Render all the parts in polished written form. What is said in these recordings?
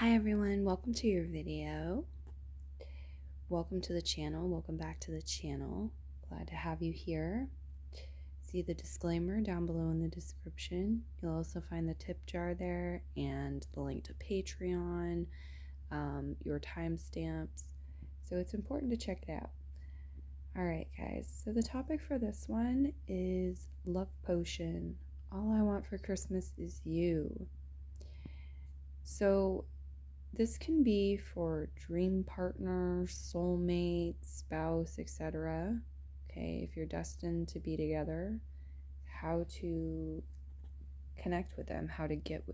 Hi everyone, welcome to your video. Welcome to the channel, welcome back to the channel. Glad to have you here. See the disclaimer down below in the description. You'll also find the tip jar there and the link to Patreon, your timestamps. So it's important to check it out. Alright guys, so the topic for this one is Love Potion. All I want for Christmas is you. So this can be for dream partner, soulmate, spouse, etc. Okay, if you're destined to be together, how to connect with them, how to get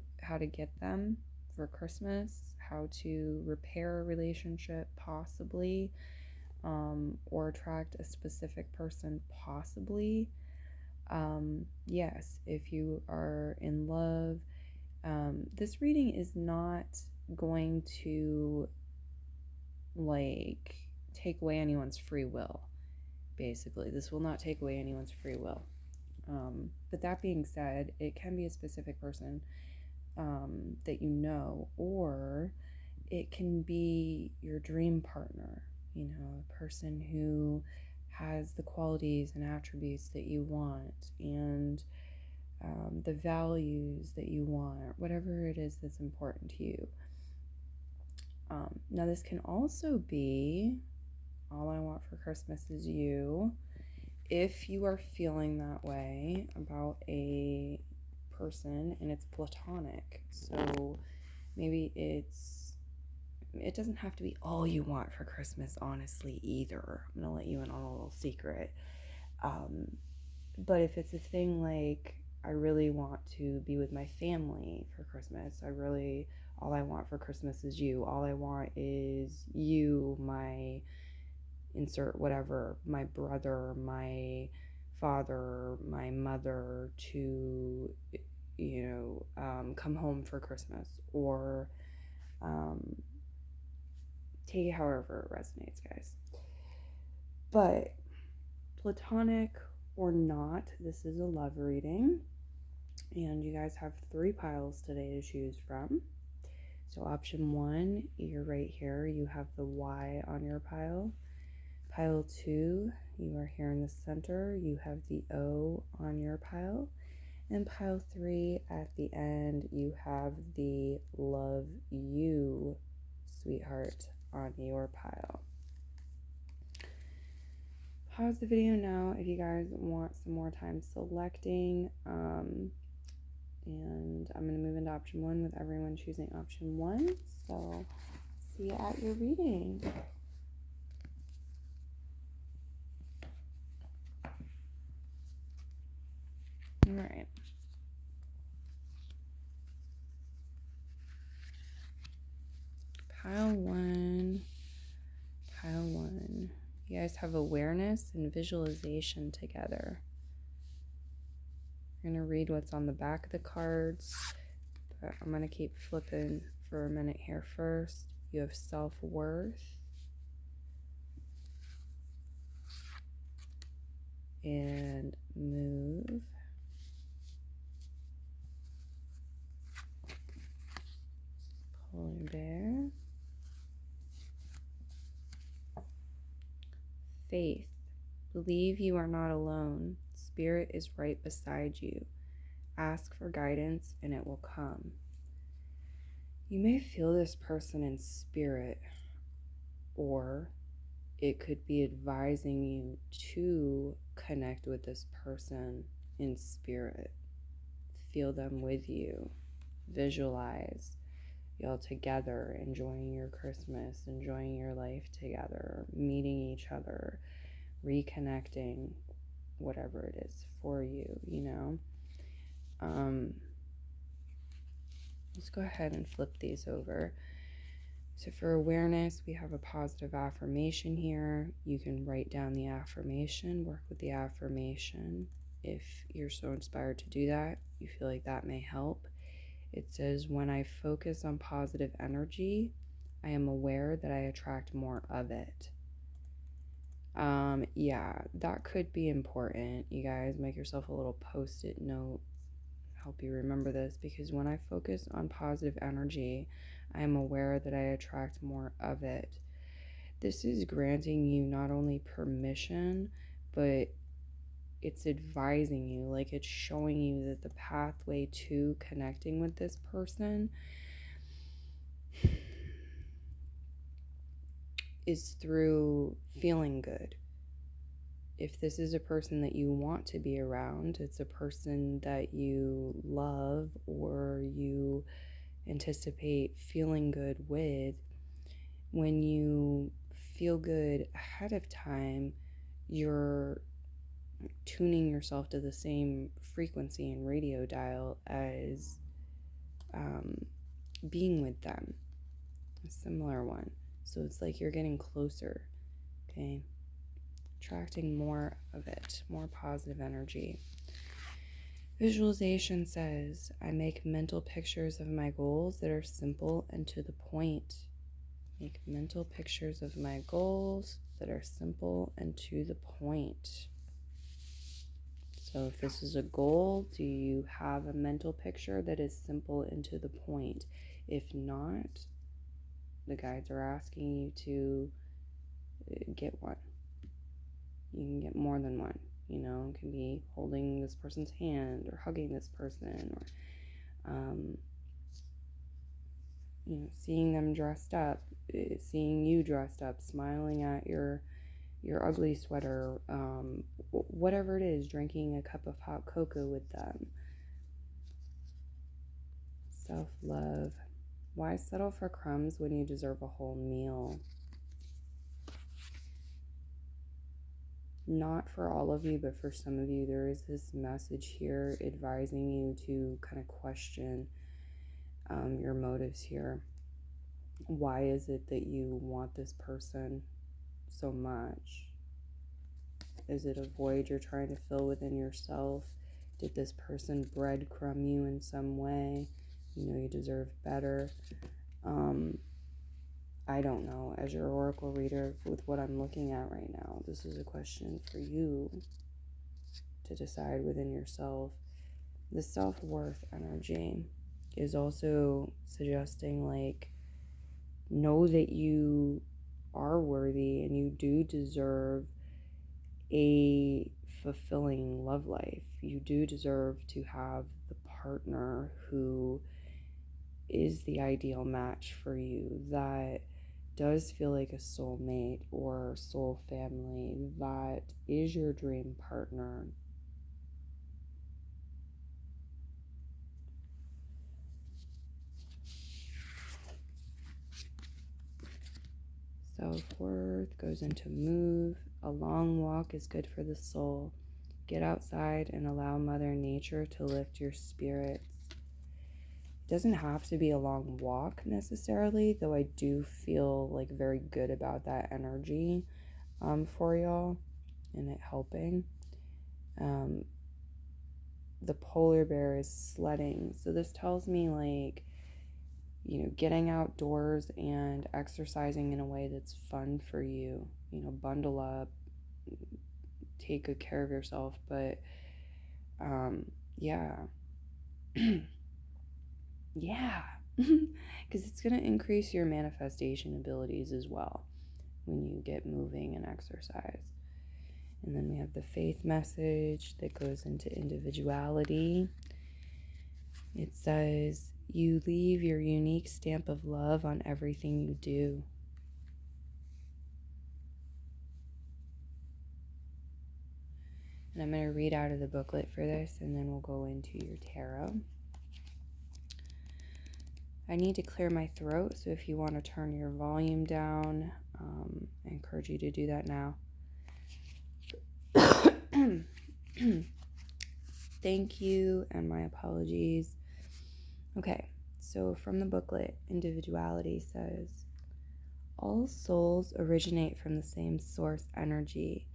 them for Christmas, how to repair a relationship possibly, or attract a specific person possibly. Yes, if you are in love, this reading is not going to take away anyone's free will. Basically, this will not take away anyone's free will. But that being said, it can be a specific person that you know, or it can be your dream partner, a person who has the qualities and attributes that you want, and the values that you want, or whatever it is that's important to you. Now this can also be all I want for Christmas is you, if you are feeling that way about a person and it's platonic. So maybe it doesn't have to be all you want for Christmas, honestly, either. I'm gonna let you in on a little secret. But if it's a thing like, I really want to be with my family for Christmas, all I want for Christmas is you. All I want is you, my insert whatever, my brother, my father, my mother to, come home for Christmas, or take it however it resonates, guys. But platonic or not, this is a love reading, and you guys have 3 piles today to choose from. So option 1, you're right here, you have the Y on your pile. Pile 2, you are here in the center, you have the O on your pile. And pile 3, at the end, you have the Love You, Sweetheart, on your pile. Pause the video now if you guys want some more time selecting. And I'm going to move into option 1 with everyone choosing option 1. So see you at your reading. All right. Pile 1. You guys have awareness and visualization together. I'm going to read what's on the back of the cards, but I'm going to keep flipping for a minute here first. You have self-worth and move. Polar bear. Faith. Believe you are not alone. Spirit is right beside you. Ask for guidance and it will come. You may feel this person in spirit, or it could be advising you to connect with this person in spirit. Feel them with you. Visualize y'all together, enjoying your Christmas, enjoying your life together, meeting each other, reconnecting, whatever it is for you, Let's go ahead and flip these over. So for awareness, we have a positive affirmation here. You can write down the affirmation, work with the affirmation. If you're so inspired to do that, you feel like that may help. It says, when I focus on positive energy, I am aware that I attract more of it. Yeah, that could be important. You guys make yourself a little post-it note. help you remember this, because when I focus on positive energy, I am aware that I attract more of it. This is granting you not only permission, but it's advising you, like it's showing you that the pathway to connecting with this person is through feeling good. If this is a person that you want to be around, it's a person that you love or you anticipate feeling good with, when you feel good ahead of time, you're tuning yourself to the same frequency and radio dial as being with them, a similar one. So it's like you're getting closer, okay? Attracting more of it, more positive energy. Visualization says, I make mental pictures of my goals that are simple and to the point. Make mental pictures of my goals that are simple and to the point. So if this is a goal, do you have a mental picture that is simple and to the point? If not, the guides are asking you to get one. You can get more than one. You know, it can be holding this person's hand or hugging this person, or seeing them dressed up, seeing you dressed up, smiling at your ugly sweater, whatever it is, drinking a cup of hot cocoa with them. Self-love. Why settle for crumbs when you deserve a whole meal? Not for all of you, but for some of you, there is this message here advising you to kind of question your motives here. Why is it that you want this person so much? Is it a void you're trying to fill within yourself? Did this person breadcrumb you in some way? You know you deserve better. I don't know. As your oracle reader, with what I'm looking at right now, this is a question for you to decide within yourself. The self-worth energy is also suggesting, like, know that you are worthy and you do deserve a fulfilling love life. You do deserve to have the partner who is the ideal match for you, that does feel like a soulmate or soul family, that is your dream partner. Self-worth goes into move. A long walk is good for the soul. Get outside and allow Mother Nature to lift your spirits. It doesn't have to be a long walk necessarily, though I do feel like very good about that energy for y'all and it helping. The polar bear is sledding. So this tells me, like, getting outdoors and exercising in a way that's fun for you. Bundle up, take good care of yourself. But yeah. Yeah. Because it's going to increase your manifestation abilities as well when you get moving and exercise. And then we have the faith message that goes into individuality. It says, you leave your unique stamp of love on everything you do. And I'm going to read out of the booklet for this, and then we'll go into your tarot. I need to clear my throat, so if you want to turn your volume down, I encourage you to do that now. Thank you, and my apologies. Okay, so from the booklet, individuality says, all souls originate from the same source energy,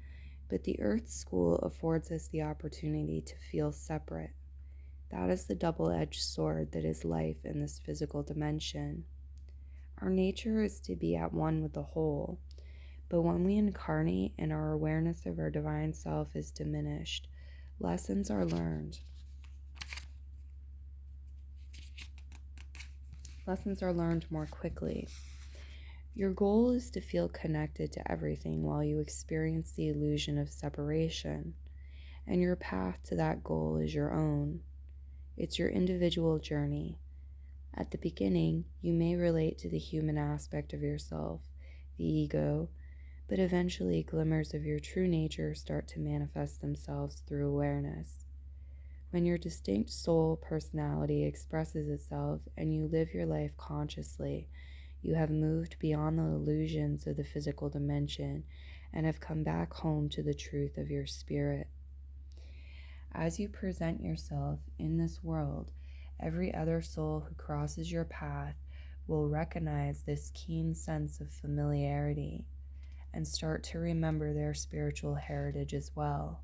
but the Earth School affords us the opportunity to feel separate. That is the double-edged sword that is life in this physical dimension. Our nature is to be at one with the whole, but when we incarnate and our awareness of our divine self is diminished, lessons are learned. Lessons are learned more quickly. Your goal is to feel connected to everything while you experience the illusion of separation, and your path to that goal is your own. It's your individual journey. At the beginning, you may relate to the human aspect of yourself, the ego, but eventually glimmers of your true nature start to manifest themselves through awareness. When your distinct soul personality expresses itself and you live your life consciously, you have moved beyond the illusions of the physical dimension and have come back home to the truth of your spirit. As you present yourself in this world, every other soul who crosses your path will recognize this keen sense of familiarity and start to remember their spiritual heritage as well.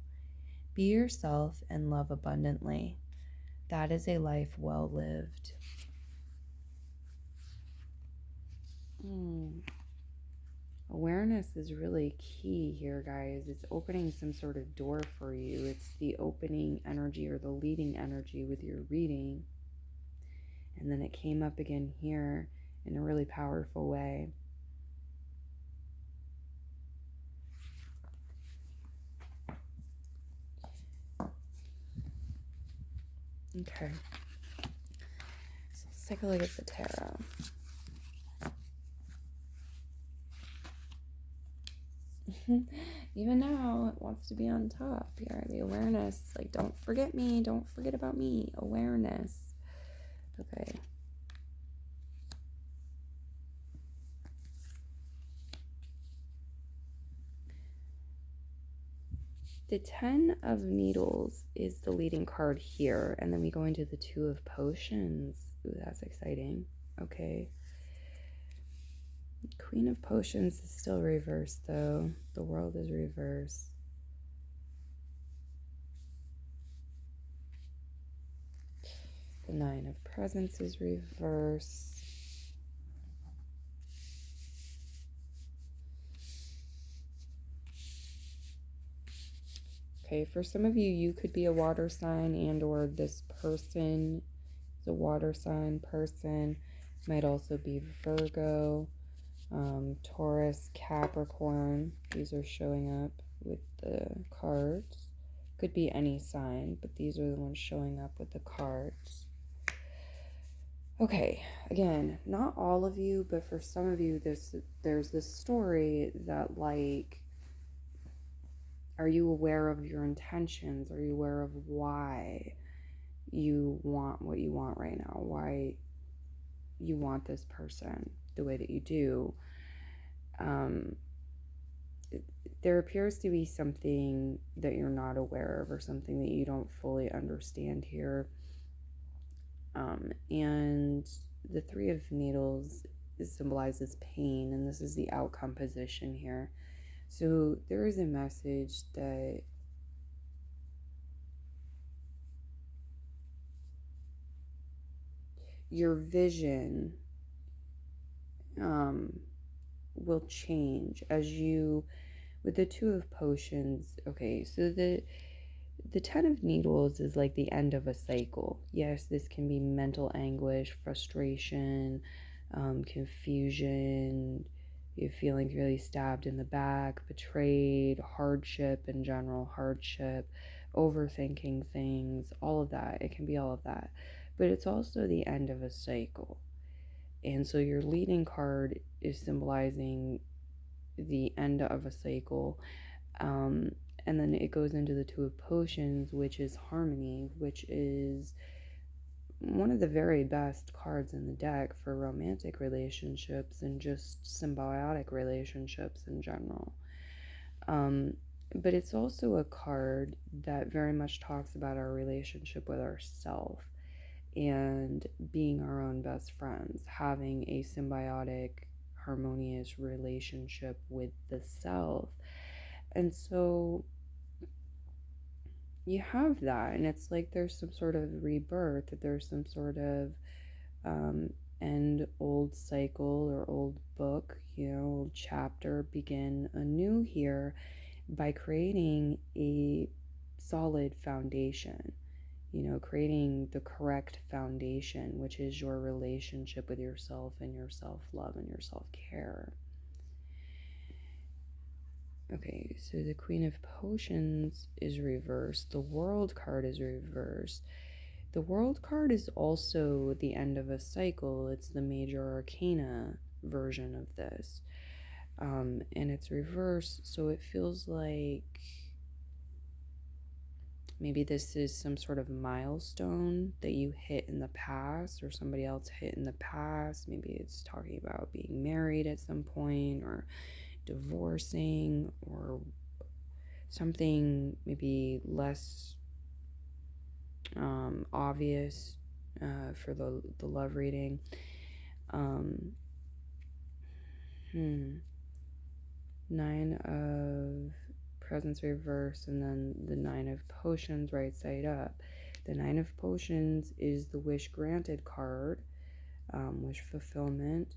Be yourself and love abundantly. That is a life well lived. Awareness is really key here, guys. It's opening some sort of door for you. It's the opening energy or the leading energy with your reading. And then it came up again here in a really powerful way. Okay. So let's take a look at the tarot. Even now, it wants to be on top here. The awareness, like, don't forget me, don't forget about me. Awareness. Okay. The 10 of Needles is the leading card here, and then we go into the 2 of Potions. Ooh, that's exciting. Okay. Queen of Potions is still reversed, though. The World is reversed. The 9 of Presents is reversed. Okay, for some of you, you could be a water sign, and or this person is a water sign person. Might also be Virgo, Taurus, Capricorn. These are showing up with the cards. Could be any sign, but these are the ones showing up with the cards. Okay, again, not all of you, but for some of you, there's this story that, like, are you aware of your intentions? Are you aware of why you want what you want right now? Why you want this person the way that you do? There appears to be something that you're not aware of or something that you don't fully understand here. And the 3 of Needles symbolizes pain, and this is the outcome position here. So there is a message that your vision will change as you, with the 2 of Potions. Okay, so the 10 of Needles is like the end of a cycle. Yes, this can be mental anguish, frustration, confusion, you're feeling really stabbed in the back, betrayed, hardship in general, overthinking things, all of that. It can be all of that. But it's also the end of a cycle. And so your leading card is symbolizing the end of a cycle. And then it goes into the 2 of Potions, which is harmony, which is one of the very best cards in the deck for romantic relationships and just symbiotic relationships in general. But it's also a card that very much talks about our relationship with ourself and being our own best friends, having a symbiotic, harmonious relationship with the self. And so you have that, and it's like there's some sort of rebirth, there's some sort of end old cycle or old book, old chapter, begin anew here by creating a solid foundation. creating the correct foundation, which is your relationship with yourself and your self-love and your self-care. Okay, so the Queen of Potions is reversed. The World card is reversed. The World card is also the end of a cycle. It's the major arcana version of this. And it's reversed, so it feels like maybe this is some sort of milestone that you hit in the past or somebody else hit in the past. Maybe it's talking about being married at some point or divorcing or something maybe less obvious for the love reading. Nine of Presents reverse, and then the Nine of Potions right side up. The Nine of Potions is the wish granted card, wish fulfillment.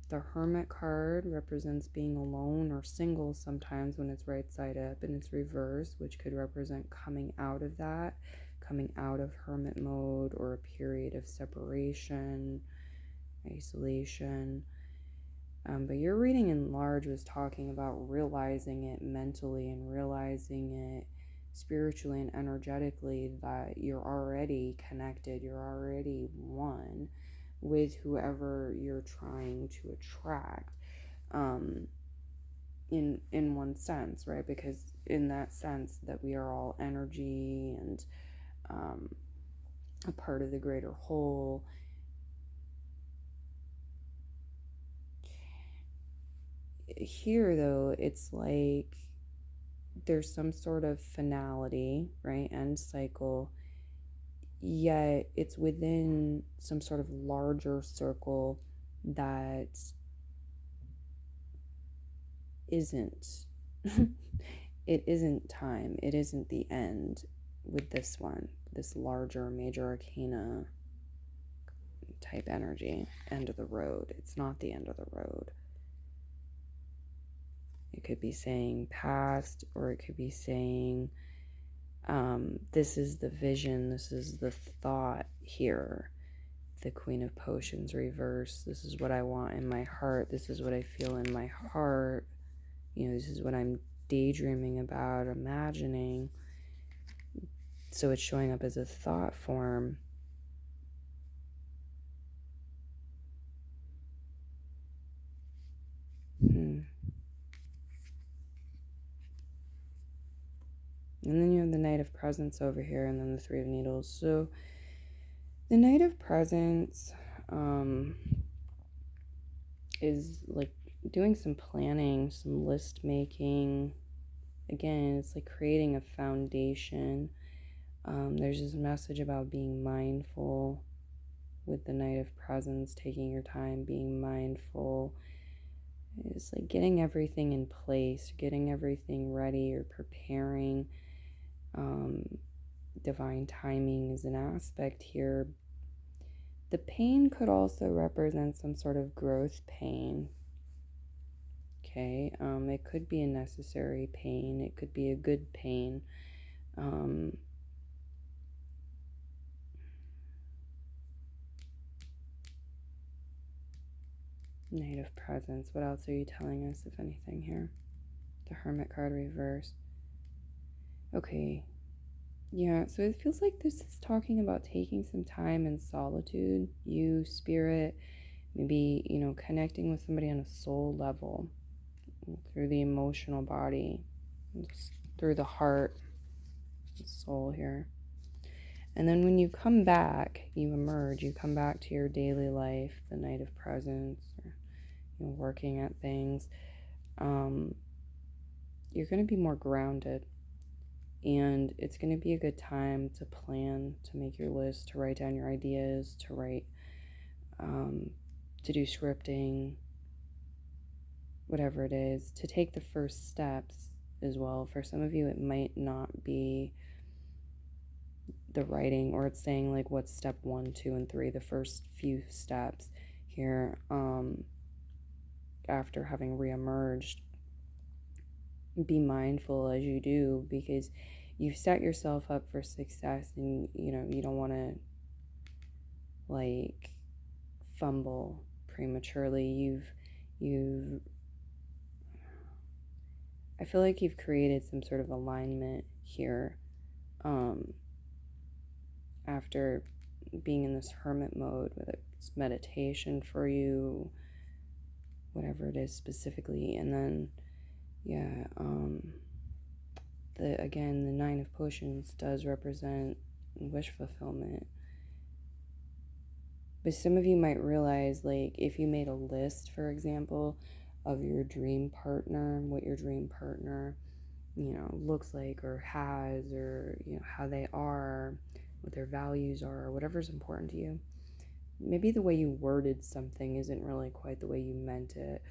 The Hermit card represents being alone or single sometimes when it's right side up, and it's reverse, which could represent coming out of that, coming out of hermit mode or a period of separation, isolation. But your reading in large was talking about realizing it mentally and realizing it spiritually and energetically, that you're already connected, you're already one with whoever you're trying to attract, in one sense, right? Because in that sense that we are all energy and a part of the greater whole. Here, though, it's like there's some sort of finality, right? End cycle, yet it's within some sort of larger circle that isn't it isn't time, it isn't the end with this one, this larger major arcana type energy. End of the road. It's not the end of the road. It could be saying past, or it could be saying this is the vision, this is the thought here. The Queen of Potions reverse. This is what I want in my heart. This is what I feel in my heart. This is what I'm daydreaming about, imagining. So it's showing up as a thought form. And then you have the Knight of Presents over here, and then the Three of Needles. So the Knight of Presents is like doing some planning, some list making. Again, it's like creating a foundation. There's this message about being mindful with the Knight of Presents, taking your time, being mindful. It's like getting everything in place, getting everything ready, or preparing. Divine timing is an aspect here. The pain could also represent some sort of growth pain. Okay, it could be a necessary pain. It could be a good pain. Knight of Presents. What else are you telling us, if anything, here? The Hermit card reversed. Okay. Yeah, so it feels like this is talking about taking some time in solitude. You, spirit, maybe, connecting with somebody on a soul level, through the emotional body, through the heart, the soul here. And then when you come back, you emerge, you come back to your daily life, the Knight of Presents, or working at things. You're going to be more grounded, and it's going to be a good time to plan, to make your list, to write down your ideas, to write, to do scripting, whatever it is, to take the first steps as well. For some of you, it might not be the writing, or it's saying like what's step 1, 2, and 3, the first few steps here, after having reemerged. Be mindful as you do, because you've set yourself up for success, and you don't want to like fumble prematurely. You've I feel like you've created some sort of alignment here after being in this hermit mode, whether it's meditation for you, whatever it is specifically. And then the Nine of Potions does represent wish fulfillment. But some of you might realize, like, if you made a list, for example, of your dream partner, what your dream partner, looks like or has, or, how they are, what their values are, or whatever's important to you. Maybe the way you worded something isn't really quite the way you meant it.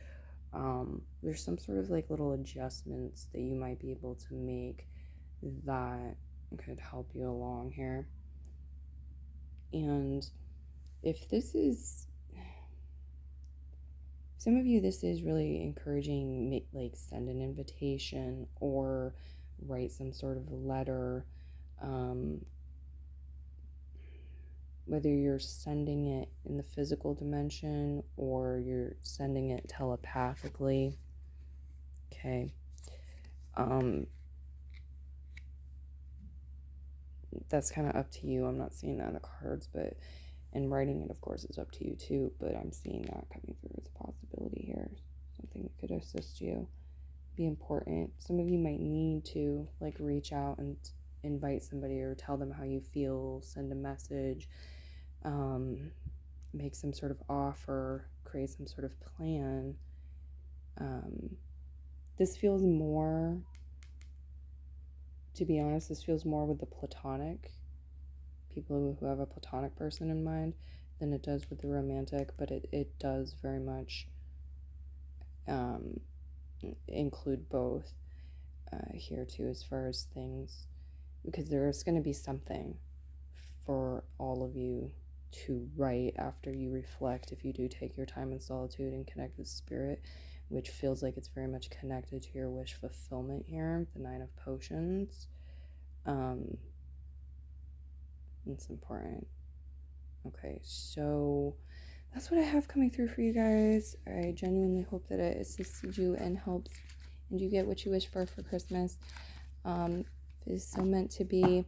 There's some sort of like little adjustments that you might be able to make that could help you along here. And if some of you, this is really encouraging, like send an invitation or write some sort of letter, whether you're sending it in the physical dimension or you're sending it telepathically. Okay. That's kind of up to you. I'm not seeing that in the cards, and writing it, of course, is up to you too, but I'm seeing that coming through as a possibility here. Something that could assist you, be important. Some of you might need to like reach out and invite somebody or tell them how you feel, send a message, make some sort of offer, create some sort of plan. This feels more, to be honest, this feels more with the platonic, people who have a platonic person in mind, than it does with the romantic, but it does very much include both here too, as far as things, because there's going to be something for all of you to write after you reflect, if you do take your time in solitude and connect with spirit, which feels like it's very much connected to your wish fulfillment here, the Nine of Potions. It's important. Okay, so that's what I have coming through for you guys. I genuinely hope that it assisted you and helps, and you get what you wish for Christmas. It is so meant to be.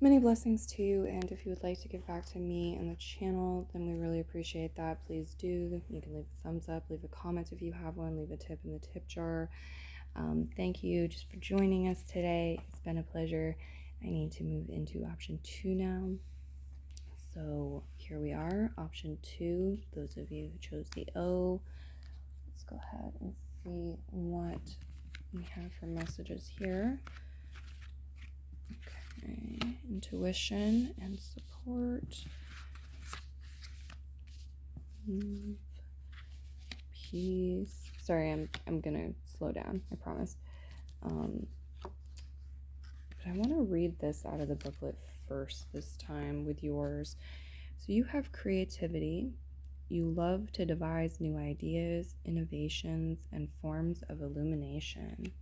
Many blessings to you, and if you would like to give back to me and the channel, then we really appreciate that. Please do. You can leave a thumbs up, leave a comment if you have one, leave a tip in the tip jar. Thank you just for joining us today. It's been a pleasure. I need to move into option 2 now. So here we are, option 2. Those of you who chose the O, let's go ahead and see what we have for messages here. Okay, intuition and support. Peace. Sorry, I'm gonna slow down, I promise. But I want to read this out of the booklet first this time with yours. So you have creativity. You love to devise new ideas, innovations, and forms of illumination.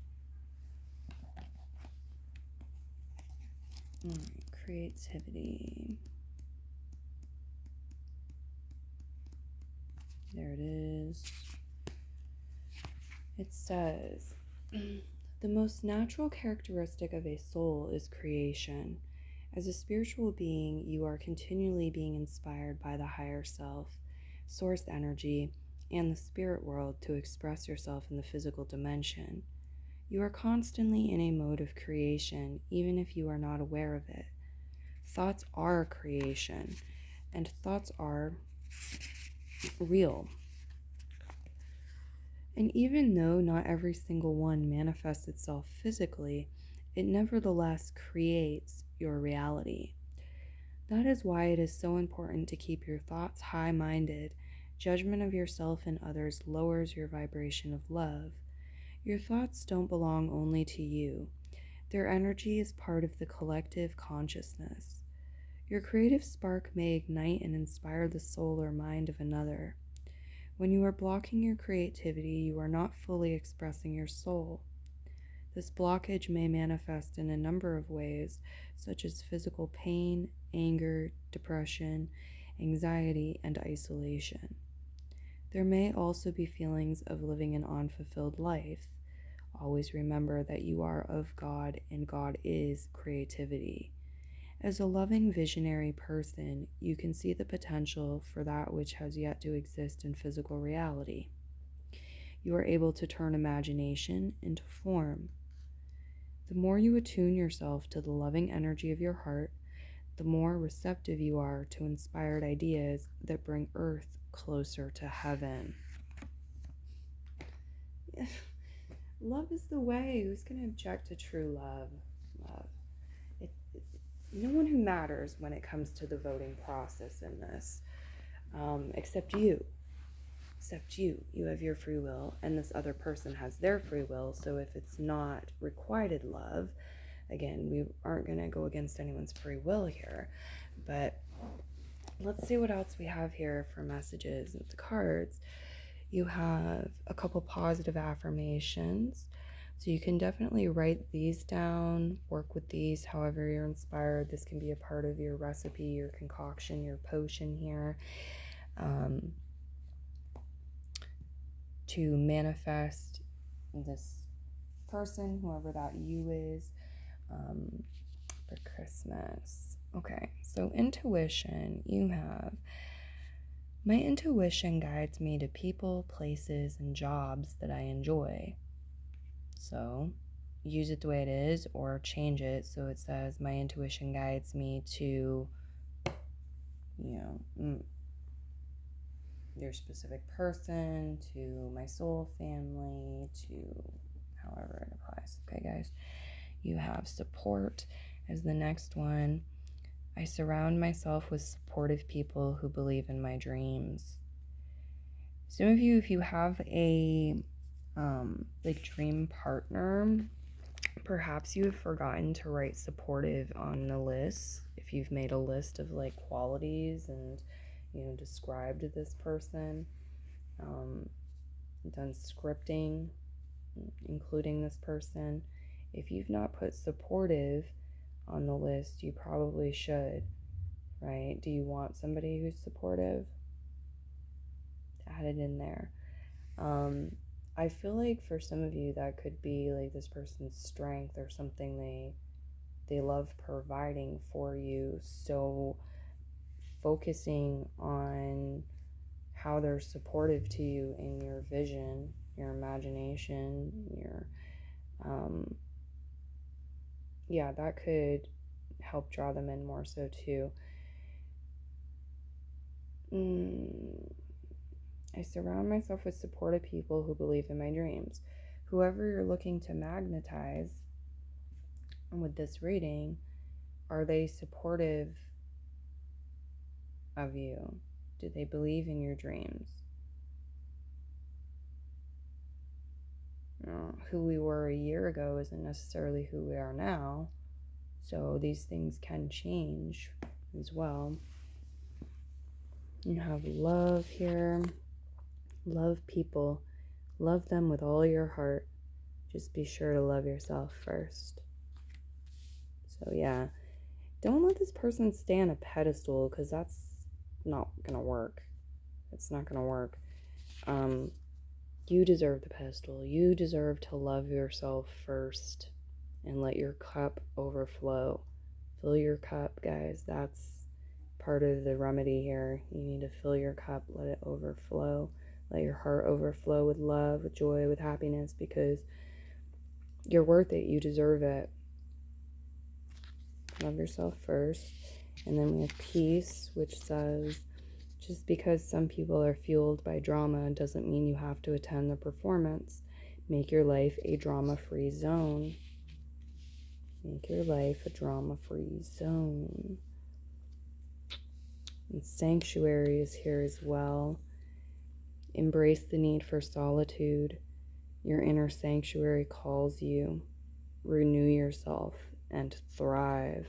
All right, creativity. There it is. It says, the most natural characteristic of a soul is creation. As a spiritual being, you are continually being inspired by the higher self, source energy, and the spirit world to express yourself in the physical dimension. You are constantly in a mode of creation, even if you are not aware of it. Thoughts are creation, and thoughts are real. And even though not every single one manifests itself physically, it nevertheless creates your reality. That is why it is so important to keep your thoughts high-minded. Judgment of yourself and others lowers your vibration of love. Your thoughts don't belong only to you. Their energy is part of the collective consciousness. Your creative spark may ignite and inspire the soul or mind of another. When you are blocking your creativity, you are not fully expressing your soul. The This blockage may manifest in a number of ways, such as physical pain, anger, depression, anxiety, and isolation. There may also be feelings of living an unfulfilled life. Always remember that you are of God and God is creativity. As a loving, visionary person, you can see the potential for that which has yet to exist in physical reality. You are able to turn imagination into form. The more you attune yourself to the loving energy of your heart, the more receptive you are to inspired ideas that bring earth closer to heaven. Love is the way. Who's going to object to true love? No one who matters when it comes to the voting process in this, except you. Except you. You have your free will, and this other person has their free will. So if it's not requited love, again, we aren't going to go against anyone's free will here. But let's see what else we have here for messages with the cards. You have a couple positive affirmations. So you can definitely write these down, work with these however you're inspired. This can be a part of your recipe, your concoction, your potion here. To manifest this person, whoever that you is, for Christmas. Okay, so intuition, you have, my intuition guides me to people, places, and jobs that I enjoy. So use it the way it is or change it so it says my intuition guides me to, your specific person, to my soul family, to however it applies. Okay, guys, you have support as the next one. I surround myself with supportive people who believe in my dreams. Some of you, if you have a dream partner, perhaps you have forgotten to write supportive on the list. If you've made a list of qualities and described this person, done scripting including this person, if you've not put supportive on the list, you probably should, right? Do you want somebody who's supportive? Add it in there. I feel like for some of you that could be this person's strength or something they love providing for you. So focusing on how they're supportive to you in your vision, your imagination, your that could help draw them in more so too. I surround myself with supportive people who believe in my dreams. Whoever you're looking to magnetize with this reading, are they supportive of you? Do they believe in your dreams? Who we were a year ago isn't necessarily who we are now. So these things can change as well. You have love here. Love people. Love them with all your heart. Just be sure to love yourself first. So yeah, don't let this person stay on a pedestal, because that's not gonna work. It's not gonna work. You deserve the pedestal. You deserve to love yourself first and let your cup overflow. Fill your cup, guys. That's part of the remedy here. You need to fill your cup, let it overflow. Let your heart overflow with love, with joy, with happiness, because you're worth it. You deserve it. Love yourself first. And then we have peace, which says, just because some people are fueled by drama doesn't mean you have to attend the performance. Make your life a drama-free zone. Make your life a drama-free zone. And sanctuary is here as well. Embrace the need for solitude. Your inner sanctuary calls you. Renew yourself and thrive.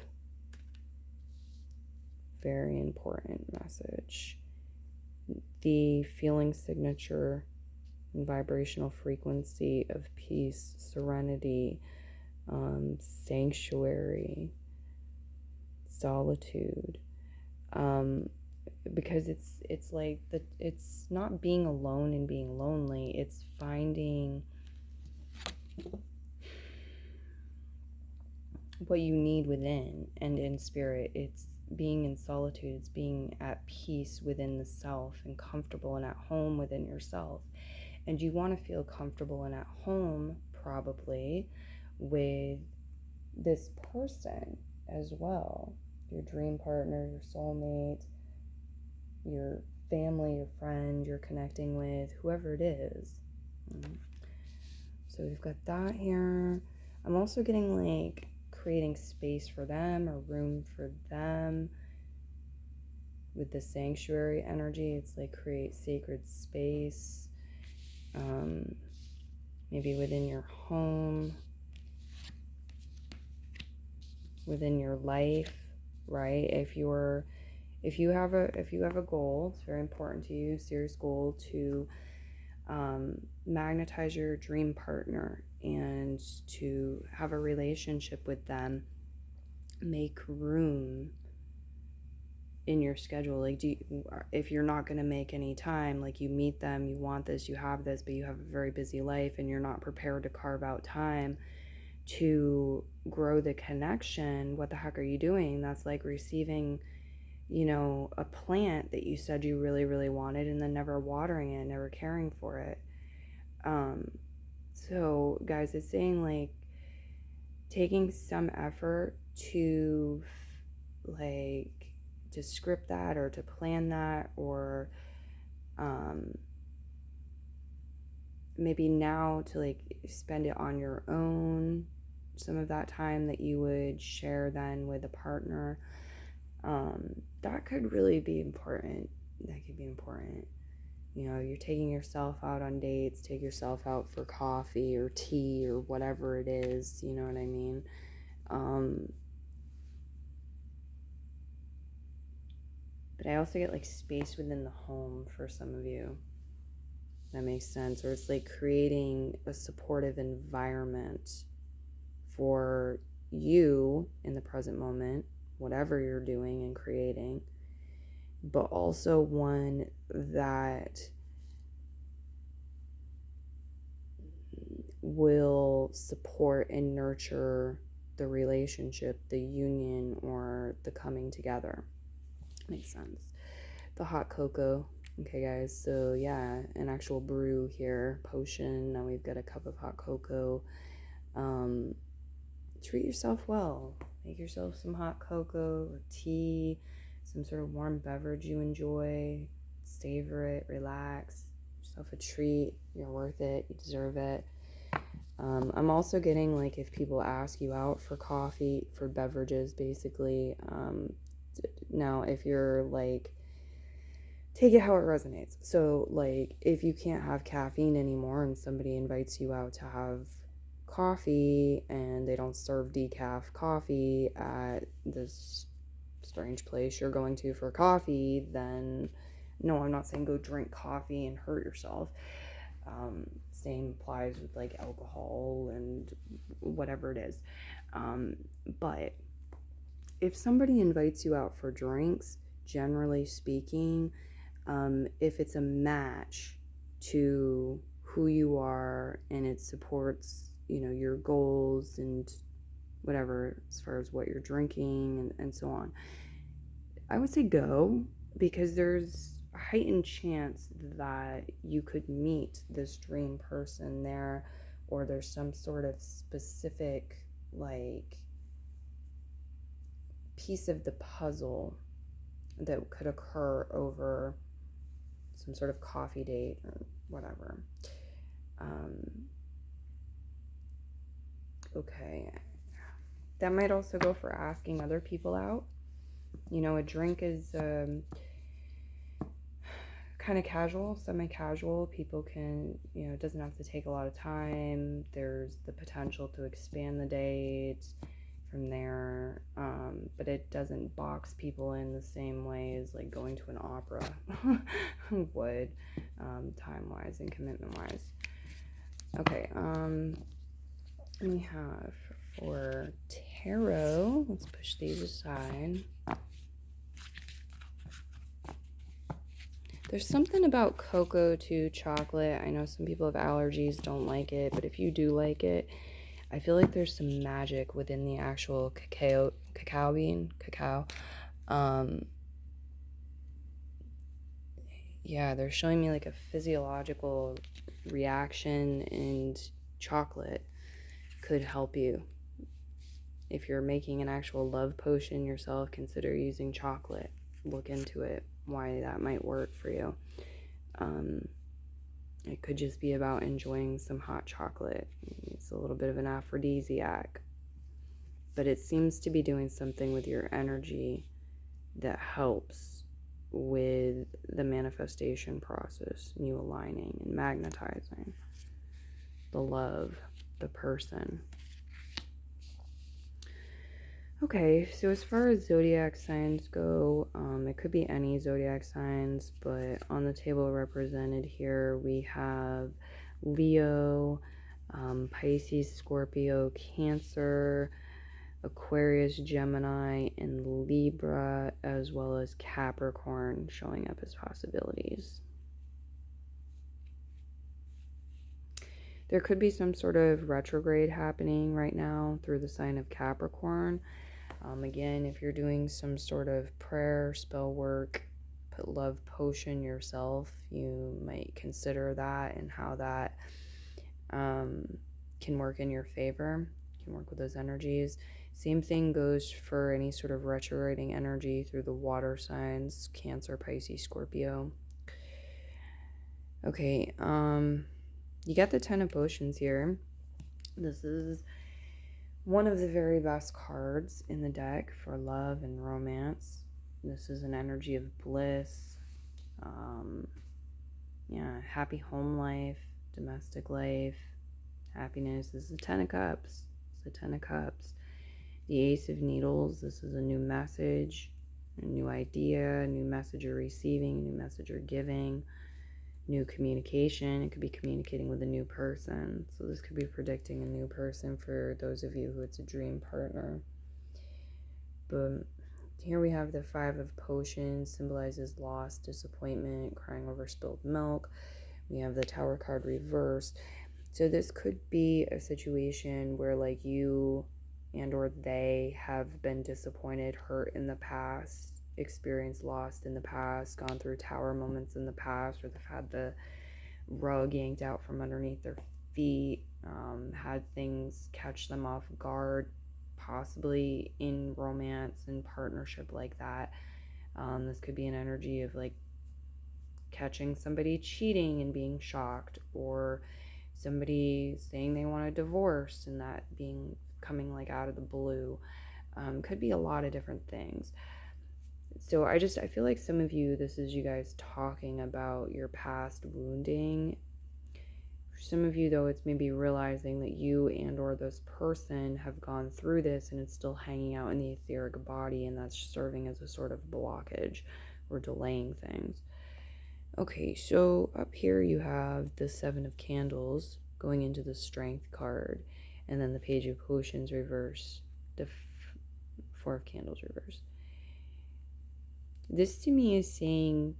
Very important message. The feeling signature and vibrational frequency of peace, serenity, sanctuary, solitude, because it's like it's not being alone and being lonely, it's finding what you need within and in spirit. It's being in solitude, it's being at peace within the self and comfortable and at home within yourself. And you want to feel comfortable and at home probably with this person as well, your dream partner, your soulmate, your family, your friend you're connecting with, whoever it is. So we've got that here. I'm also getting like creating space for them or room for them with the sanctuary energy. It's like create sacred space, maybe within your home, within your life, right? If you have a goal, it's very important to you, serious goal, to magnetize your dream partner and to have a relationship with them. Make room in your schedule. Like, if you're not going to make any time, like you meet them, you want this, you have this, but you have a very busy life and you're not prepared to carve out time to grow the connection, what the heck are you doing? That's like receiving, a plant that you said you really, really wanted and then never watering it, never caring for it. So guys, it's saying like taking some effort to to script that or to plan that, or maybe now to like spend it on your own, some of that time that you would share then with a partner. That could really be important. You're taking yourself out on dates, take yourself out for coffee or tea or whatever it is, you know what I mean? But I also get like space within the home for some of you. That makes sense. Or it's like creating a supportive environment for you in the present moment, whatever you're doing and creating, but also one that will support and nurture the relationship, the union, or the coming together. Makes sense. The hot cocoa. Okay, guys, so yeah, an actual brew here, potion. Now we've got a cup of hot cocoa. Treat yourself well. Make yourself some hot cocoa or tea, some sort of warm beverage you enjoy. Savor it, relax, yourself a treat. You're worth it, you deserve it. I'm also getting like if people ask you out for coffee, for beverages, basically. Now, if you're like, take it how it resonates. So like if you can't have caffeine anymore and somebody invites you out to have coffee and they don't serve decaf coffee at this strange place you're going to for coffee, then no, I'm not saying go drink coffee and hurt yourself. Same applies with like alcohol and whatever it is. But if somebody invites you out for drinks, generally speaking, if it's a match to who you are and it supports, your goals and whatever, as far as what you're drinking and so on, I would say go, because there's a heightened chance that you could meet this dream person there, or there's some sort of specific like piece of the puzzle that could occur over some sort of coffee date or whatever. Okay, that might also go for asking other people out. A drink is kind of casual, semi-casual. People can, it doesn't have to take a lot of time. There's the potential to expand the date from there, but it doesn't box people in the same way as like going to an opera would, time-wise and commitment-wise. Okay, we have For tarot, let's push these aside. There's something about cocoa to chocolate. I know some people have allergies, don't like it, but if you do like it, I feel like there's some magic within the actual cacao bean. Yeah, they're showing me like a physiological reaction, and chocolate could help you. If you're making an actual love potion yourself, consider using chocolate. Look into it, why that might work for you. It could just be about enjoying some hot chocolate. It's a little bit of an aphrodisiac, but it seems to be doing something with your energy that helps with the manifestation process, you aligning and magnetizing the love, the person. Okay, so as far as zodiac signs go, it could be any zodiac signs, but on the table represented here we have Leo, Pisces, Scorpio, Cancer, Aquarius, Gemini, and Libra, as well as Capricorn showing up as possibilities. There could be some sort of retrograde happening right now through the sign of Capricorn. Again, if you're doing some sort of prayer, spell work, put love potion yourself, you might consider that and how that can work in your favor, can work with those energies. Same thing goes for any sort of retrograding energy through the water signs, Cancer, Pisces, Scorpio. Okay, you got the 10 of Potions here. This is one of the very best cards in the deck for love and romance. This is an energy of bliss, happy home life, domestic life, happiness. This is the 10 of Cups. It's the 10 of Cups. The Ace of Needles. This is a new message, a new idea, a new message you're receiving, a new message you're giving, new communication. It could be communicating with a new person. So this could be predicting a new person for those of you who it's a dream partner. But here we have the 5 of Potions, symbolizes loss, disappointment, crying over spilled milk. We have the Tower card reversed. So this could be a situation where like you and or they have been disappointed, hurt in the past, experienced loss in the past, gone through tower moments in the past, or they've had the rug yanked out from underneath their feet, had things catch them off guard, possibly in romance and partnership like that. This could be an energy of like catching somebody cheating and being shocked, or somebody saying they want a divorce and that being coming like out of the blue. Could be a lot of different things. So I feel like some of you, this is you guys talking about your past wounding. For some of you though, it's maybe realizing that you and or this person have gone through this and it's still hanging out in the etheric body, and that's serving as a sort of blockage or delaying things. Okay, so up here you have the 7 of Candles going into the Strength card, and then the Page of Potions reverse, the 4 of Candles reverse. This to me is saying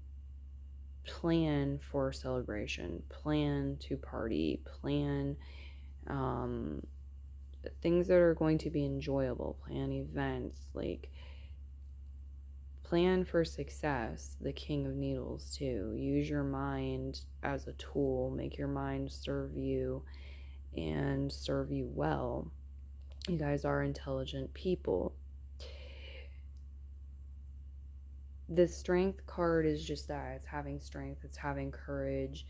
plan for celebration, plan to party, plan things that are going to be enjoyable, plan events, like plan for success. The King of Needles too. Use your mind as a tool, make your mind serve you and serve you well. You guys are intelligent people. The Strength card is just that. It's having strength. It's having courage.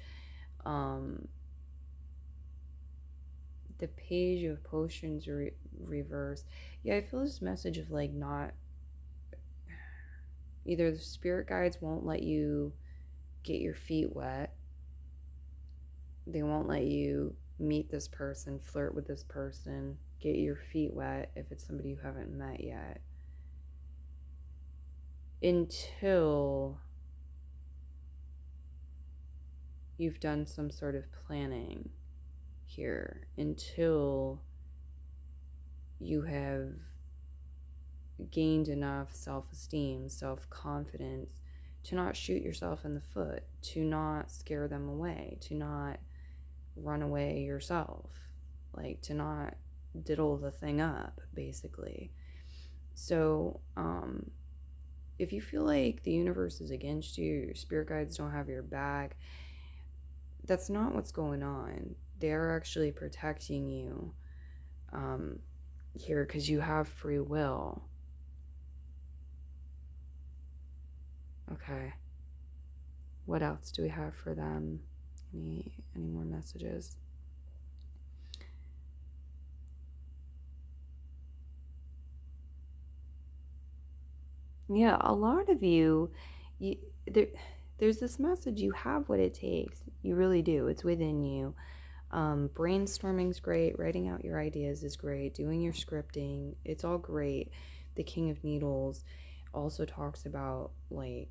The Page of Potions reverse. Yeah, I feel this message of like not... Either the spirit guides won't let you get your feet wet. They won't let you meet this person, flirt with this person, get your feet wet if it's somebody you haven't met yet, until you've done some sort of planning here, until you have gained enough self-esteem, self-confidence to not shoot yourself in the foot, to not scare them away, to not run away yourself, like to not diddle the thing up, basically. So, if you feel like the universe is against you, your spirit guides don't have your back, that's not what's going on. They're actually protecting you here because you have free will. Okay. What else do we have for them? Any more messages? Yeah, a lot of you there's this message, you have what it takes. You really do. It's within you. Brainstorming's great. Writing out your ideas is great. Doing your scripting, it's all great. The King of Needles also talks about like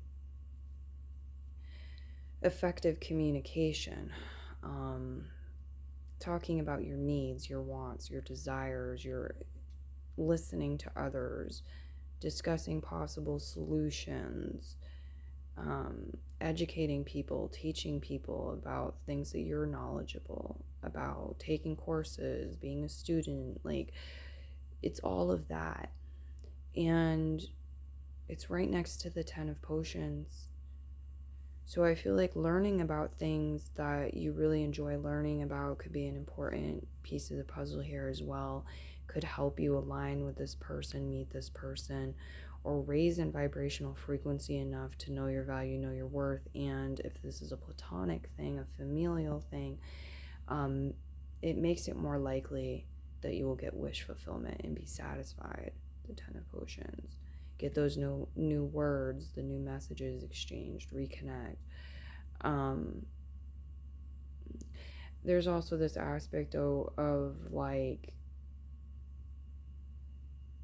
effective communication, talking about your needs, your wants, your desires, your listening to others, discussing possible solutions, educating people, teaching people about things that you're knowledgeable about, taking courses, being a student, like it's all of that. And it's right next to the 10 of Potions. So I feel like learning about things that you really enjoy learning about could be an important piece of the puzzle here as well. Could help you align with this person, meet this person, or raise in vibrational frequency enough to know your value, know your worth. And if this is a platonic thing, a familial thing, it makes it more likely that you will get wish fulfillment and be satisfied. The 10 of Potions. Get those new words, the new messages exchanged, reconnect. There's also this aspect though of like,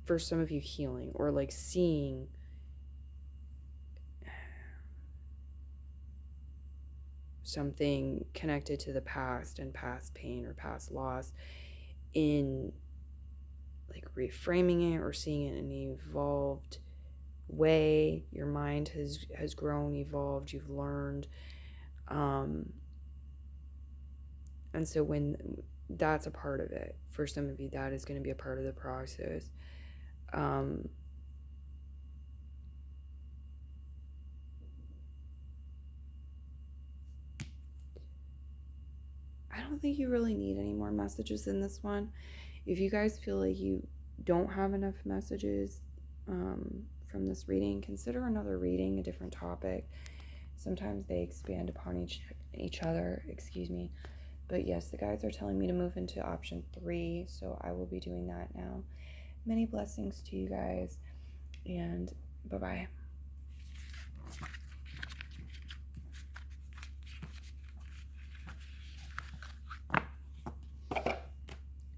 for some of you, healing or like seeing something connected to the past and past pain or past loss in like reframing it or seeing it in an evolved way. Your mind has grown, evolved, you've learned, and so when that's a part of it, for some of you that is going to be a part of the process. I don't think you really need any more messages in this one. If you guys feel like you don't have enough messages from this reading, consider another reading, a different topic. Sometimes they expand upon each other, excuse me. But yes, the guides are telling me to move into option 3, so I will be doing that now. Many blessings to you guys, and bye-bye.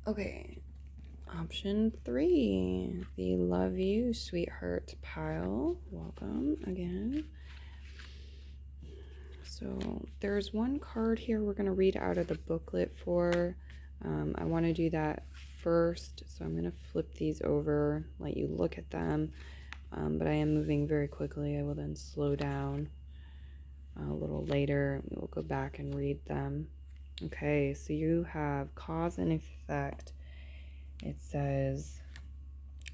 Okay, option 3, the love you, sweetheart pile. Welcome again. So there's one card here we're going to read out of the booklet for. I want to do that first, so I'm going to flip these over, let you look at them, but I am moving very quickly. I will then slow down a little later. We will go back and read them. Okay, so you have cause and effect. It says,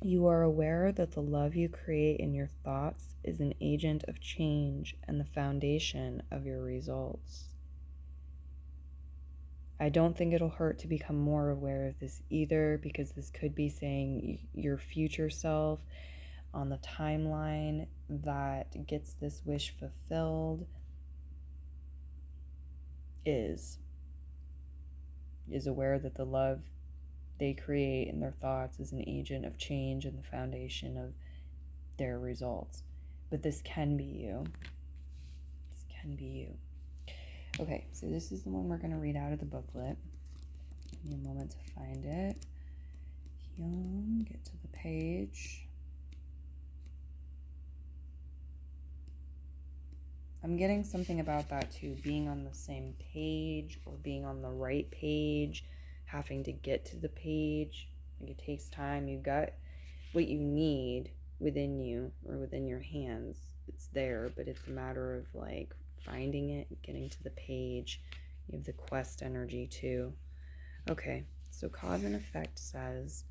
you are aware that the love you create in your thoughts is an agent of change and the foundation of your results. I don't think it'll hurt to become more aware of this either, because this could be saying your future self on the timeline that gets this wish fulfilled is aware that the love they create in their thoughts is an agent of change and the foundation of their results. But this can be you. This can be you. Okay, so this is the one we're going to read out of the booklet. Give me a moment to find it. Get to the page. I'm getting something about that too, being on the same page or being on the right page, having to get to the page. Like, it takes time. You got what you need within you or within your hands. It's there, but it's a matter of like finding it, getting to the page. You have the quest energy too. Okay, so cause and effect says,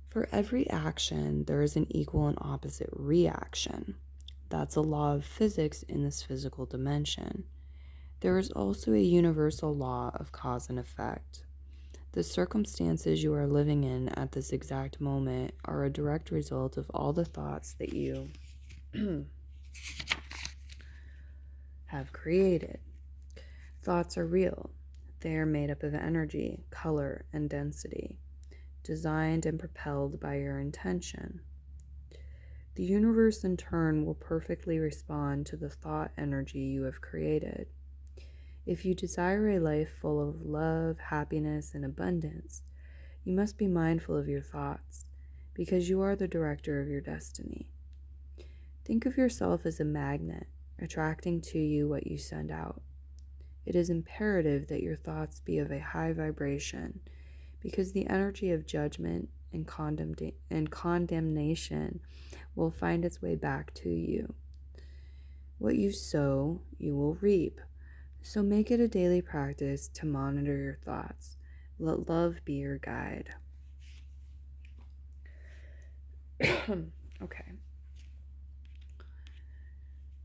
for every action, there is an equal and opposite reaction. That's a law of physics in this physical dimension. There is also a universal law of cause and effect. The circumstances you are living in at this exact moment are a direct result of all the thoughts that you have created. Thoughts are real. They are made up of energy, color, and density, designed and propelled by your intention. The universe in turn will perfectly respond to the thought energy you have created. If you desire a life full of love, happiness, and abundance, you must be mindful of your thoughts, because you are the director of your destiny. Think of yourself as a magnet, attracting to you what you send out. It is imperative that your thoughts be of a high vibration, because the energy of judgment and condemnation will find its way back to you. What you sow, you will reap. So make it a daily practice to monitor your thoughts. Let love be your guide. Okay.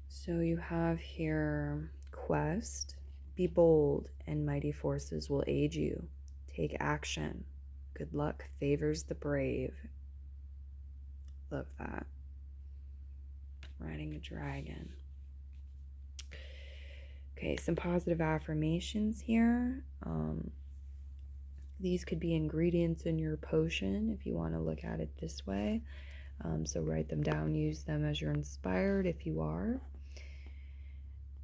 So you have here quest. Be bold, and mighty forces will aid you. Take action. Good luck favors the brave. Love that. Riding a dragon. Okay, some positive affirmations here. These could be ingredients in your potion if you want to look at it this way. So write them down, use them as you're inspired if you are.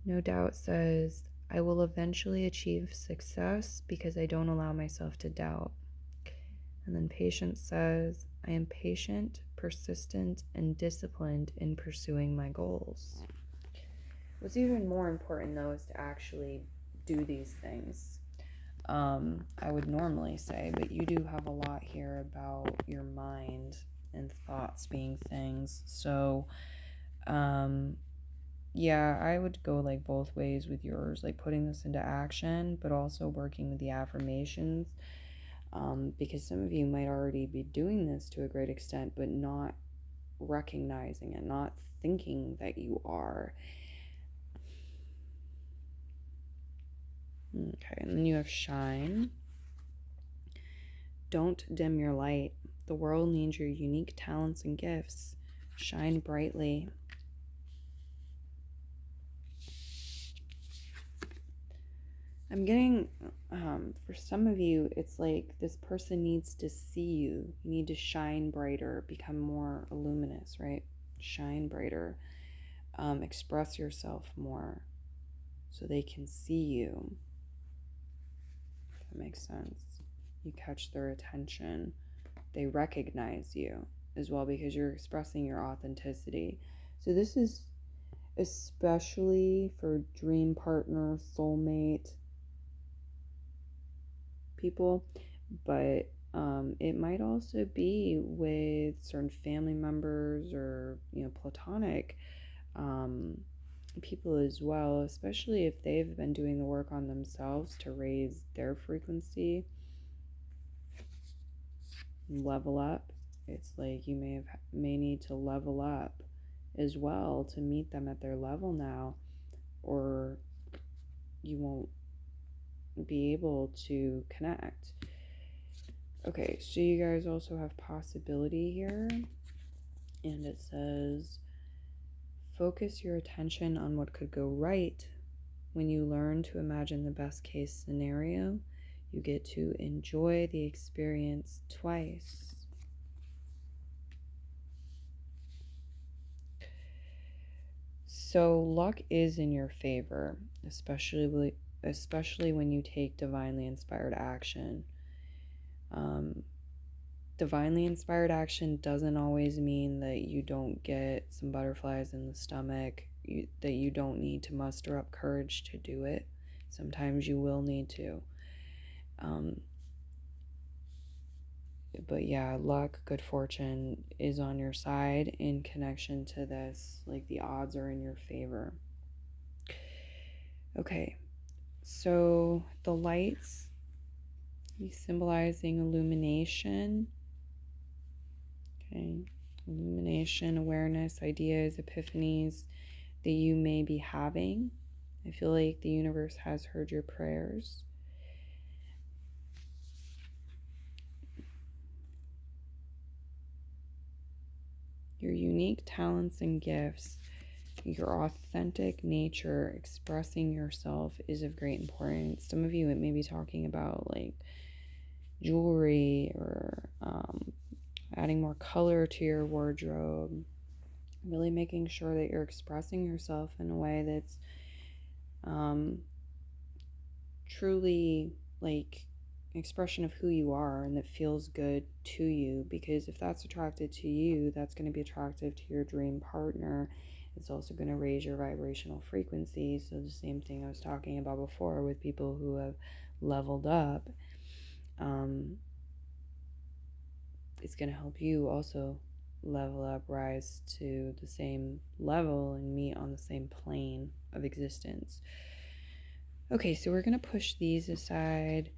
No Doubt says, I will eventually achieve success because I don't allow myself to doubt. And then Patience says, I am patient, persistent, and disciplined in pursuing my goals. What's even more important, though, is to actually do these things. I would normally say, but you do have a lot here about your mind and thoughts being things. So, yeah, I would go like both ways with yours, like putting this into action, but also working with the affirmations, because some of you might already be doing this to a great extent, but not recognizing it, not thinking that you are. Okay, and then you have shine. Don't dim your light. The world needs your unique talents and gifts. Shine brightly. I'm getting, for some of you, it's like this person needs to see you. You need to shine brighter, become more luminous, right? Shine brighter. Express yourself more so they can see you. If that makes sense. You catch their attention. They recognize you as well because you're expressing your authenticity. So this is especially for dream partner, soulmate people, but it might also be with certain family members or, platonic people as well, especially if they've been doing the work on themselves to raise their frequency, level up. It's like you may need to level up as well to meet them at their level now, or you won't be able to connect. Okay, so you guys also have possibility here, and it says focus your attention on what could go right. When you learn to imagine the best case scenario, you get to enjoy the experience twice. So luck is in your favor, especially when you take divinely inspired action. Divinely inspired action doesn't always mean that you don't get some butterflies in the stomach, that you don't need to muster up courage to do it. Sometimes you will need to. But yeah, luck, good fortune is on your side in connection to this. Like the odds are in your favor. Okay, so the lights symbolizing illumination. Okay, illumination, awareness, ideas, epiphanies that you may be having. I feel like the universe has heard your prayers. Your unique talents and gifts, your authentic nature, expressing yourself is of great importance. Some of you, it may be talking about like jewelry or adding more color to your wardrobe. Really making sure that you're expressing yourself in a way that's truly like expression of who you are and that feels good to you, because if that's attracted to you, that's going to be attractive to your dream partner. It's also going to raise your vibrational frequency. So the same thing I was talking about before with people who have leveled up, it's going to help you also level up, rise to the same level and meet on the same plane of existence. Okay, so we're going to push these aside.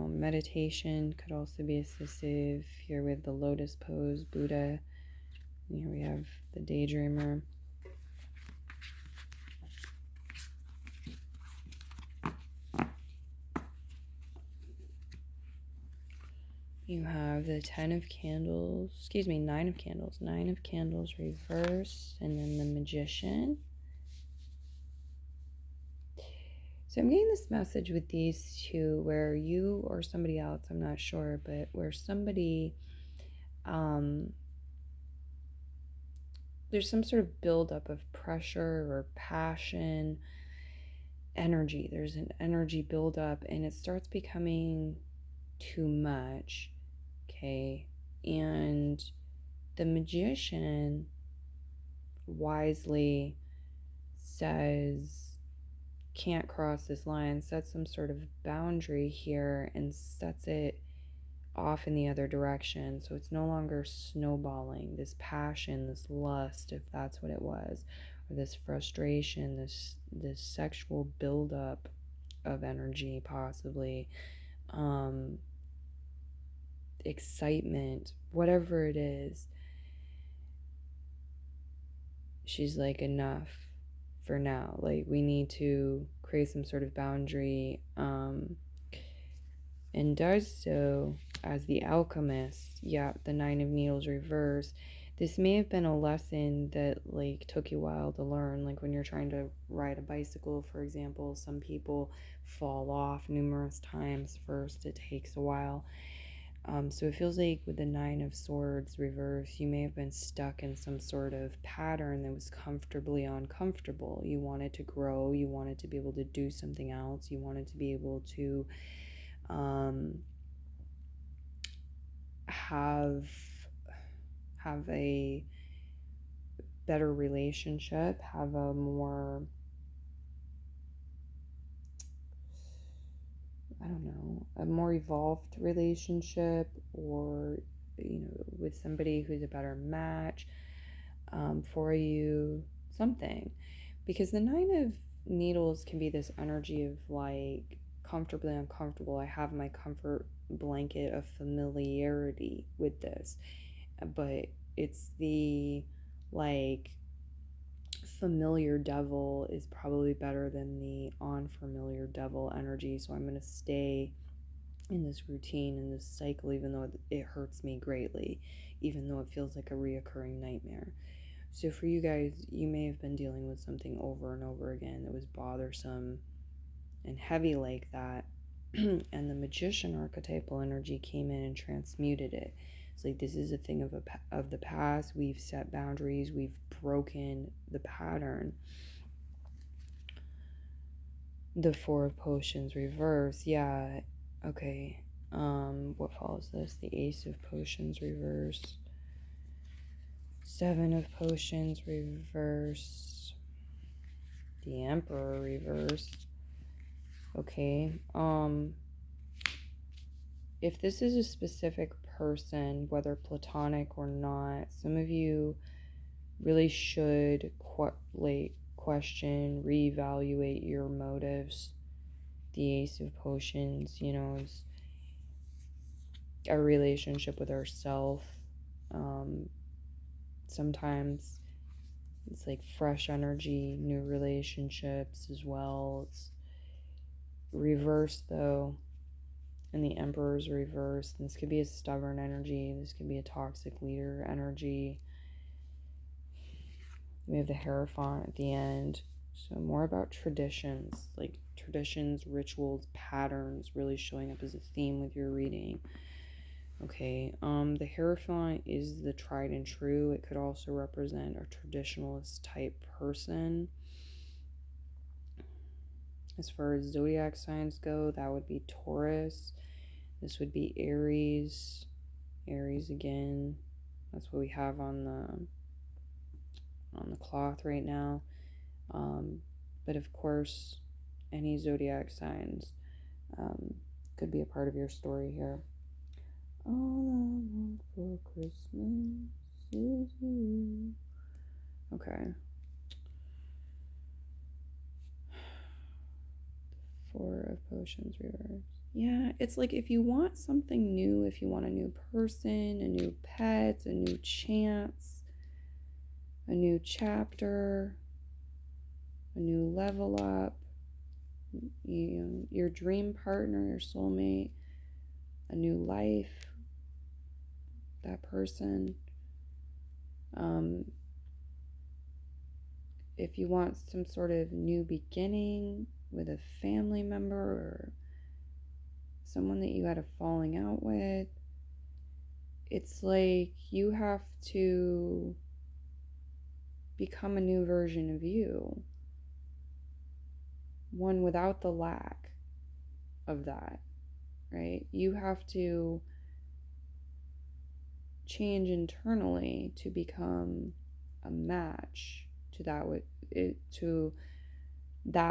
Meditation could also be assistive. Here with the lotus pose, Buddha. Here we have the daydreamer. You have the 9 of candles. 9 of candles reversed, and then the magician. So I'm getting this message with these two where you or somebody else, I'm not sure, but where somebody, there's some sort of buildup of pressure or passion, energy. There's an energy buildup and it starts becoming too much, okay? And the magician wisely says, can't cross this line, sets some sort of boundary here and sets it off in the other direction. So it's no longer snowballing, this passion, this lust, if that's what it was, or this frustration, this sexual buildup of energy, possibly, excitement, whatever it is. She's like, enough for now. Like, we need to create some sort of boundary, and does so as the alchemist. Yeah, the 9 of needles reverse. This may have been a lesson that like took you a while to learn. Like when you're trying to ride a bicycle, for example, some people fall off numerous times first. It takes a while. So it feels like with the 9 of swords reverse, you may have been stuck in some sort of pattern that was comfortably uncomfortable. You wanted to grow, you wanted to be able to do something else, you wanted to be able to have a better relationship, have a more, a more evolved relationship, or with somebody who's a better match for you, something. Because the 9 of needles can be this energy of like comfortably uncomfortable. I have my comfort blanket of familiarity with this, but it's the like familiar devil is probably better than the unfamiliar devil energy. So I'm going to stay in this routine, in this cycle, even though it hurts me greatly, even though it feels like a reoccurring nightmare. So for you guys, you may have been dealing with something over and over again that was bothersome and heavy like that. And the magician archetypal energy came in and transmuted it. It's like, this is a thing of the past. We've set boundaries. We've broken the pattern. The 4 of potions reverse. Yeah. Okay. What follows this? The ace of potions reverse. 7 of potions reverse. The emperor reverse. Okay. if this is a specific person, whether platonic or not, some of you really should question, reevaluate your motives. The Ace of Potions, is a relationship with ourself. Sometimes it's like fresh energy, new relationships as well. It's reverse though, and the Emperor's reverse. This could be a stubborn energy. This could be a toxic leader energy. We have the Hierophant at the end. So more about traditions, like traditions, rituals, patterns really showing up as a theme with your reading. Okay, the Hierophant is the tried and true. It could also represent a traditionalist type person. As far as zodiac signs go, that would be Taurus. This would be Aries. Aries again. That's what we have on the cloth right now. But of course, any zodiac signs could be a part of your story here. All I want for Christmas is you. Okay. Four of Potions reverse. Yeah, it's like if you want something new, if you want a new person, a new pet, a new chance, a new chapter, a new level up, your dream partner, your soulmate, a new life, that person. If you want some sort of new beginning with a family member or someone that you had a falling out with, it's like you have to become a new version of you, one without the lack of that, right? You have to change internally to become a match to that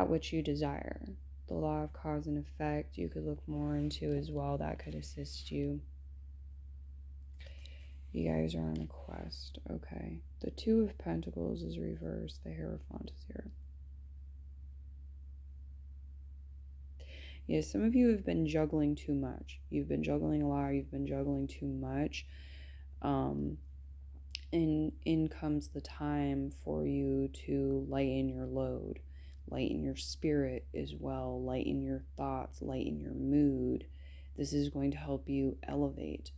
which you desire. The law of cause and effect you could look more into as well. That could assist you. You guys are on a quest. Okay. The Two of Pentacles is reversed. The Hierophant is here. Yeah, some of you have been juggling too much. You've been juggling a lot. You've been juggling too much. And in comes the time for you to lighten your load, lighten your spirit as well, lighten your thoughts, lighten your mood. This is going to help you elevate,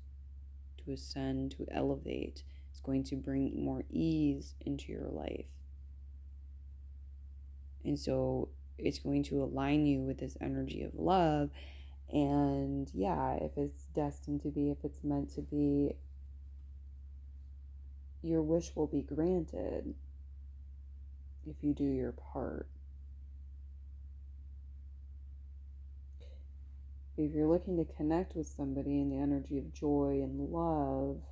to ascend, to elevate. It's going to bring more ease into your life. And so it's going to align you with this energy of love. And yeah, if it's destined to be, if it's meant to be, your wish will be granted if you do your part. If you're looking to connect with somebody in the energy of joy and love,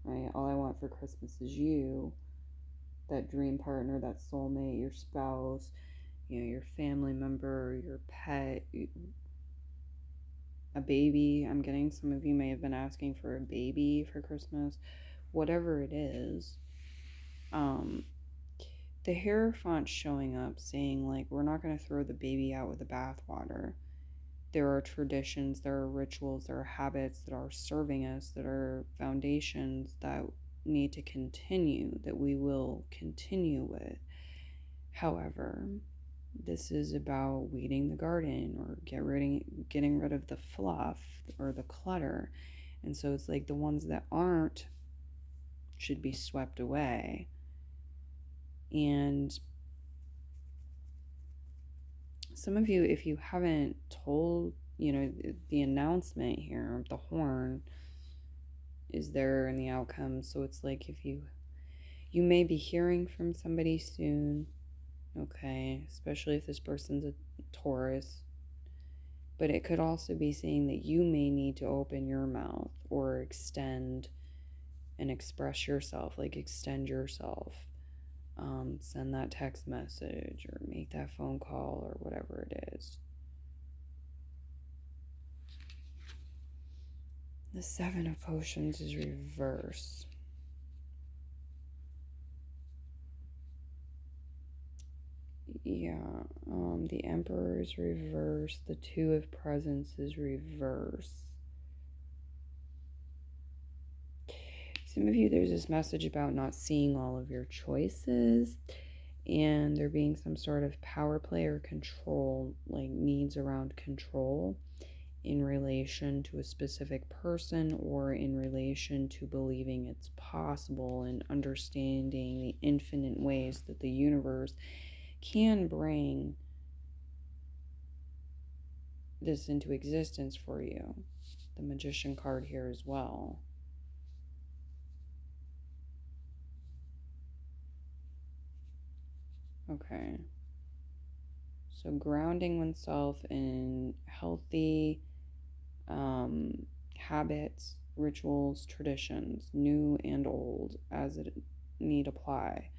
right? All I want for Christmas is you, that dream partner, that soulmate, your spouse, your family member, your pet, a baby. I'm getting some of you may have been asking for a baby for Christmas. Whatever it is, the Hierophant showing up saying, like, we're not going to throw the baby out with the bathwater. There are traditions, there are rituals, there are habits that are serving us, that are foundations that need to continue, that we will continue with. However, this is about weeding the garden or getting rid of the fluff or the clutter. And so it's like the ones that aren't should be swept away. And some of you, if you haven't told, the announcement here, the horn is there in the outcome. So it's like if you may be hearing from somebody soon, okay, especially if this person's a Taurus. But it could also be saying that you may need to open your mouth or extend and express yourself, like extend yourself. Send that text message or make that phone call or whatever it is. The Seven of Potions is reversed. Yeah, the Emperor is reversed. The Two of Presents is reversed. Some of you, there's this message about not seeing all of your choices, and there being some sort of power play or control, like needs around control in relation to a specific person or in relation to believing it's possible and understanding the infinite ways that the universe can bring this into existence for you. The Magician card here as well. Okay. So grounding oneself in healthy habits, rituals, traditions, new and old, as it need apply.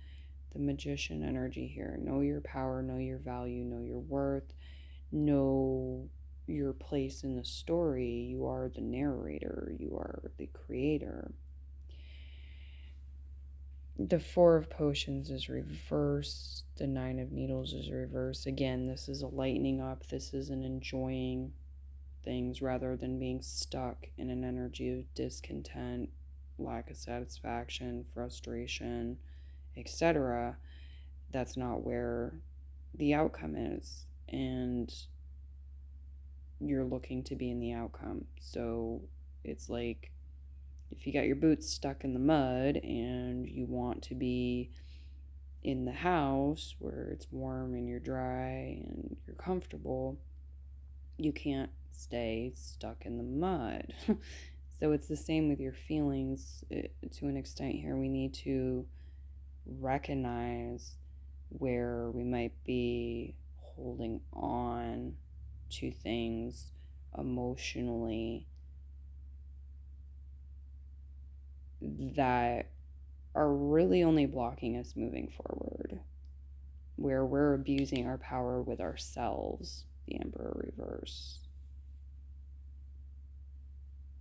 The Magician energy here. Know your power, know your value, know your worth, know your place in the story. You are the narrator, you are the creator. The Four of Potions is reversed. The Nine of Needles is reversed. Again, this is a lightening up. This is an enjoying things rather than being stuck in an energy of discontent, lack of satisfaction, frustration, etc. That's not where the outcome is, and you're looking to be in the outcome. So it's like if you got your boots stuck in the mud and you want to be in the house where it's warm and you're dry and you're comfortable, you can't stay stuck in the mud. So it's the same with your feelings to an extent here. We need to recognize where we might be holding on to things emotionally that are really only blocking us moving forward, where we're abusing our power with ourselves. The Emperor reverse.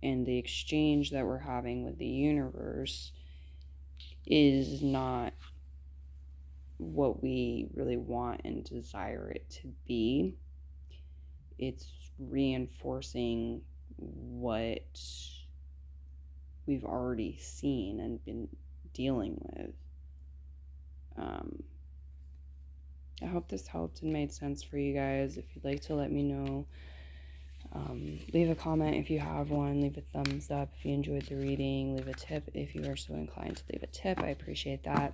And the exchange that we're having with the universe is not what we really want and desire it to be. It's reinforcing what we've already seen and been dealing with. I hope this helped and made sense for you guys. If you'd like to let me know, leave a comment if you have one, leave a thumbs up if you enjoyed the reading, leave a tip if you are so inclined to leave a tip. I appreciate that.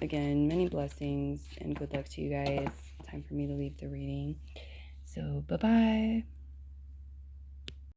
Again, many blessings and good luck to you guys. Time for me to leave the reading. So bye-bye.